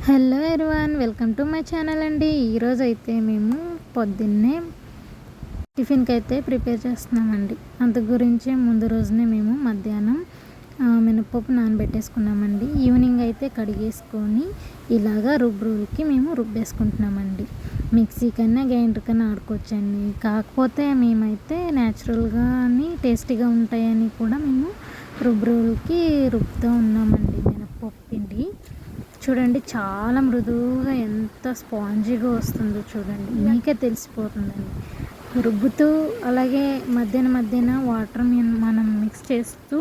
Hello everyone, welcome to my channel అండి. ఈరోజు అయితే మేము పొద్దున్నే టిఫిన్కి అయితే ప్రిపేర్ చేస్తున్నామండి. అందు గురించి ముందు రోజునే మేము మధ్యాహ్నం మినపప్పు నానబెట్టేసుకున్నామండి. ఈవినింగ్ అయితే కడిగేసుకొని ఇలాగా రుబ్బుకి మేము రుబ్బేసుకుంటున్నామండి. మిక్సీ కన్నా గ్రైండర్ కన్నా ఆడుకోవచ్చండి. కాకపోతే మేమైతే న్యాచురల్గా టేస్టీగా ఉంటాయని కూడా మేము రుబ్బుకి రుబ్బుతూ ఉన్నామండి. మినపప్పు పిండి చూడండి, చాలా మృదువుగా ఎంత స్పాంజీగా వస్తుందో చూడండి, మీకే తెలిసిపోతుందండి. రుబ్బుతూ అలాగే మధ్యాహ్న వాటర్ మనం మిక్స్ చేస్తూ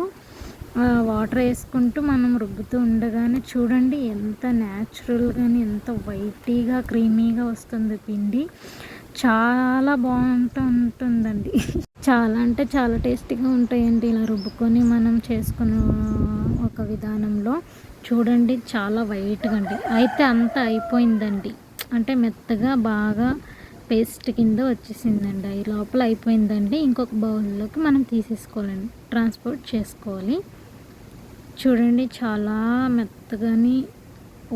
వాటర్ వేసుకుంటూ మనం రుబ్బుతూ ఉండగానే చూడండి ఎంత న్యాచురల్గాని ఎంత వైటీగా క్రీమీగా వస్తుంది పిండి. చాలా బాగుంటుందండి. చాలా అంటే చాలా టేస్టీగా ఉంటాయండి ఇలా రుబ్బుకొని మనం చేసుకున్న ఒక విధానంలో. చూడండి చాలా వైట్గా అండి. అయితే అంతా అయిపోయిందండి, అంటే మెత్తగా బాగా పేస్ట్ కింద వచ్చేసిందండి. ఈ లోపల అయిపోయిందండి. ఇంకొక బౌల్లోకి మనం తీసేసుకోవాలండి, ట్రాన్స్పోర్ట్ చేసుకోవాలి. చూడండి చాలా మెత్తగాని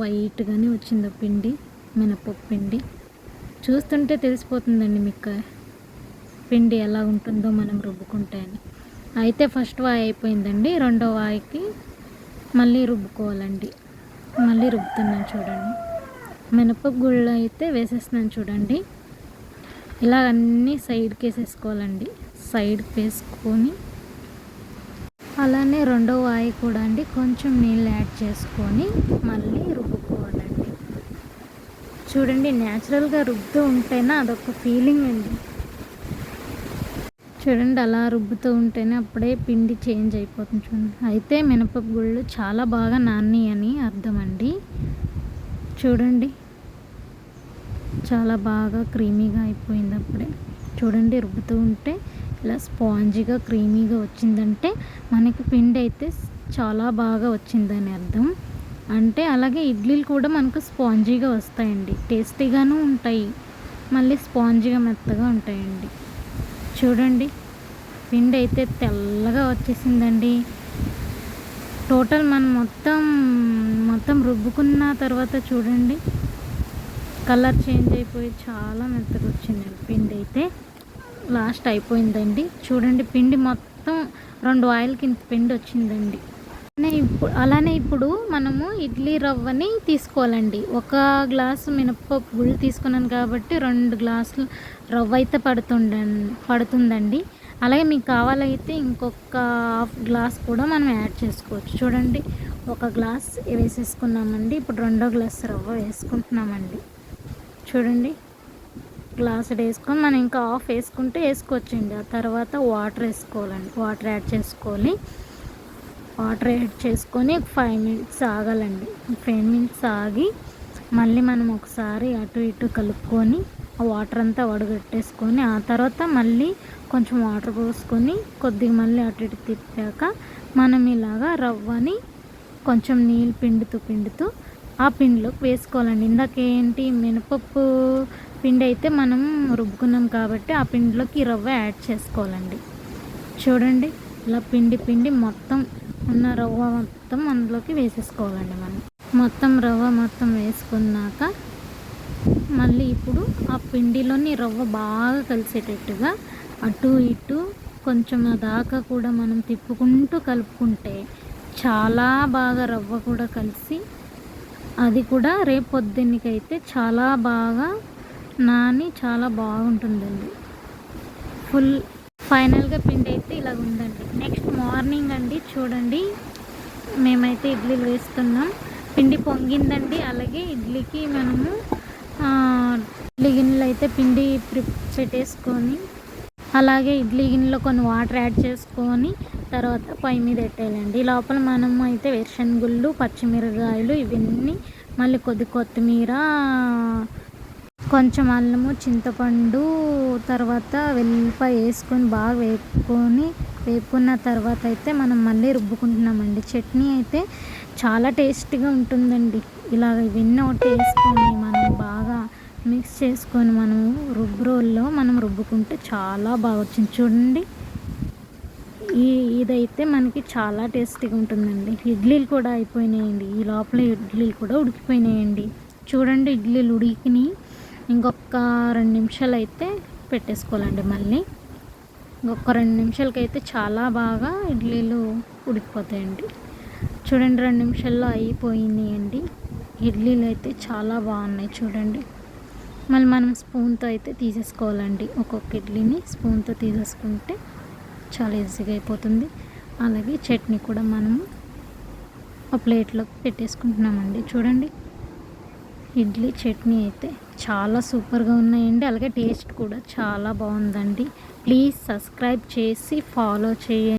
వైట్గాని వచ్చింది పిండి, మినపప్పు పిండి. చూస్తుంటే తెలిసిపోతుందండి మీకు పిండి ఎలా ఉంటుందో మనం రుబ్బుకుంటే అని. అయితే ఫస్ట్ వాయి అయిపోయిందండి, రెండో వాయికి మళ్ళీ రుబ్బుకోవాలండి. మళ్ళీ రుబ్బుతున్నాను చూడండి. మినపప్పు గుళ్ళు అయితే వేసేస్తున్నాను చూడండి. ఇలా అన్నీ సైడ్కి వేసేసుకోవాలండి. సైడ్కి వేసుకొని అలానే రెండో వాయి కూడా అండి కొంచెం నీళ్ళు యాడ్ చేసుకొని మళ్ళీ రుబ్బుకోవాలండి. చూడండి న్యాచురల్గా రుబ్బుతూ ఉంటేనే అదొక ఫీలింగ్ అండి. చూడండి అలా రుబ్బుతూ ఉంటేనే అప్పుడే పిండి చేంజ్ అయిపోతుంది చూడండి. అయితే మినపప్పు గుళ్ళు చాలా బాగా నాని అని అర్థం అండి. చూడండి చాలా బాగా క్రీమీగా అయిపోయింది అప్పుడే. చూడండి రుబ్బుతూ ఉంటే ఇలా స్పాంజీగా క్రీమీగా వచ్చిందంటే మనకి పిండి అయితే చాలా బాగా వచ్చిందని అర్థం. అంటే అలాగే ఇడ్లీలు కూడా మనకు స్పాంజీగా వస్తాయండి, టేస్టీగాను ఉంటాయి, మళ్ళీ స్పాంజీగా మెత్తగా ఉంటాయండి. చూడండి పిండి అయితే తెల్లగా వచ్చేసిందండి. టోటల్ మనం మొత్తం రుబ్బుకున్న తర్వాత చూడండి కలర్ చేంజ్ అయిపోయి చాలా మెత్తగా వచ్చిందండి పిండి. అయితే లాస్ట్ అయిపోయిందండి. చూడండి పిండి మొత్తం 2 ఆయిల్కి ఇంత పిండి వచ్చిందండి. అలానే ఇప్పుడు మనము ఇడ్లీ రవ్వని తీసుకోవాలండి. 1 గ్లాసు మినపప్పు గుళ్ళు తీసుకున్నాను కాబట్టి 2 గ్లాసులు రవ్వ అయితే పడుతుందండి. అలాగే మీకు కావాలైతే ఇంకొక హాఫ్ గ్లాస్ కూడా మనం యాడ్ చేసుకోవచ్చు. చూడండి 1 గ్లాస్ వేసేసుకున్నామండి. ఇప్పుడు 2వ గ్లాస్ రవ్వ వేసుకుంటున్నామండి. చూడండి గ్లాస్ వేసుకొని మనం ఇంకా హాఫ్ వేసుకుంటే వేసుకోవచ్చండి. ఆ తర్వాత వాటర్ వేసుకోవాలండి. వాటర్ యాడ్ చేసుకొని 5 మినిట్స్ ఆగాలండి. 5 మినిట్స్ ఆగి మళ్ళీ మనం ఒకసారి అటు ఇటు కలుపుకొని ఆ వాటర్ అంతా వడగట్టేసుకొని ఆ తర్వాత మళ్ళీ కొంచెం వాటర్ పోసుకొని కొద్దిగా మళ్ళీ అటు ఇటు తిప్పాక మనం ఇలాగా రవ్వని కొంచెం నీళ్ళు పిండుతూ ఆ పిండిలోకి వేసుకోవాలండి. ఇందాకేంటి మినపప్పు పిండి అయితే మనం రుబ్బుకున్నాం కాబట్టి ఆ పిండిలోకి రవ్వ యాడ్ చేసుకోవాలండి. చూడండి ఇలా పిండి మొత్తం ఉన్న రవ్వ మొత్తం అందులోకి వేసేసుకోవాలండి. మనం రవ్వ మొత్తం వేసుకున్నాక మళ్ళీ ఇప్పుడు ఆ పిండిలోని రవ్వ బాగా కలిసేటట్టుగా అటు ఇటు కొంచెం దాకా కూడా మనం తిప్పుకుంటూ కలుపుకుంటే చాలా బాగా రవ్వ కూడా కలిసి అది కూడా రేపు పొద్దున్నకైతే చాలా బాగా నాని చాలా బాగుంటుందండి. ఫైనల్గా పిండి అయితే ఇలా ఉందండి. నెక్స్ట్ మార్నింగ్ అండి చూడండి మేమైతే ఇడ్లీలు వేస్తున్నాం. పిండి పొంగిందండి. అలాగే ఇడ్లీకి మనము ఇడ్లీ గిన్నెలు అయితే పిండి పెట్టేసుకొని అలాగే ఇడ్లీ గిన్నెలో కొన్ని వాటర్ యాడ్ చేసుకొని తర్వాత పొయ్యి మీద పెట్టేయాలండి. లోపల మనము అయితే వేరుశనగుళ్ళు, పచ్చిమిరకాయలు ఇవన్నీ మళ్ళీ కొత్తిమీర, కొంచెం అల్లము, చింతపండు, తర్వాత వెల్లిపాయ వేసుకొని బాగా వేపుకున్న తర్వాత అయితే మనం మళ్ళీ రుబ్బుకుంటున్నామండి. చట్నీ అయితే చాలా టేస్టీగా ఉంటుందండి. ఇలాగ ఇవన్నీ ఒకటి వేసుకొని మనం బాగా మిక్స్ చేసుకొని మనం రోల్లో మనం రుబ్బుకుంటే చాలా బాగా వచ్చింది. చూడండి ఇదైతే మనకి చాలా టేస్టీగా ఉంటుందండి. ఇడ్లీలు కూడా అయిపోయినాయండి. ఈ లోపల ఇడ్లీలు కూడా ఉడికిపోయినాయండి. చూడండి, ఇడ్లీలు ఉడికినాయి. ఇంకొక 2 నిమిషాలు అయితే పెట్టేసుకోవాలండి. మళ్ళీ ఇంకొక 2 నిమిషాలకైతే చాలా బాగా ఇడ్లీలు ఉడికిపోతాయండి. చూడండి, 2 నిమిషాల్లో అయిపోయినాయండి. ఇడ్లీలు అయితే చాలా బాగున్నాయి చూడండి. మళ్ళీ మనం స్పూన్తో అయితే తీసేసుకోవాలండి. ఒక్కొక్క ఇడ్లీని స్పూన్తో తీసేసుకుంటే చాలా ఈజీగా అయిపోతుంది. అలాగే చట్నీ కూడా మనము ఒక ప్లేట్లోకి పెట్టేసుకుంటున్నామండి. చూడండి, ఇడ్లీ చట్నీ అయితే చాలా సూపర్గా ఉన్నాయండి. అలాగే టేస్ట్ కూడా చాలా బాగుందండి. ప్లీజ్ సబ్స్క్రైబ్ చేసి ఫాలో చేయండి.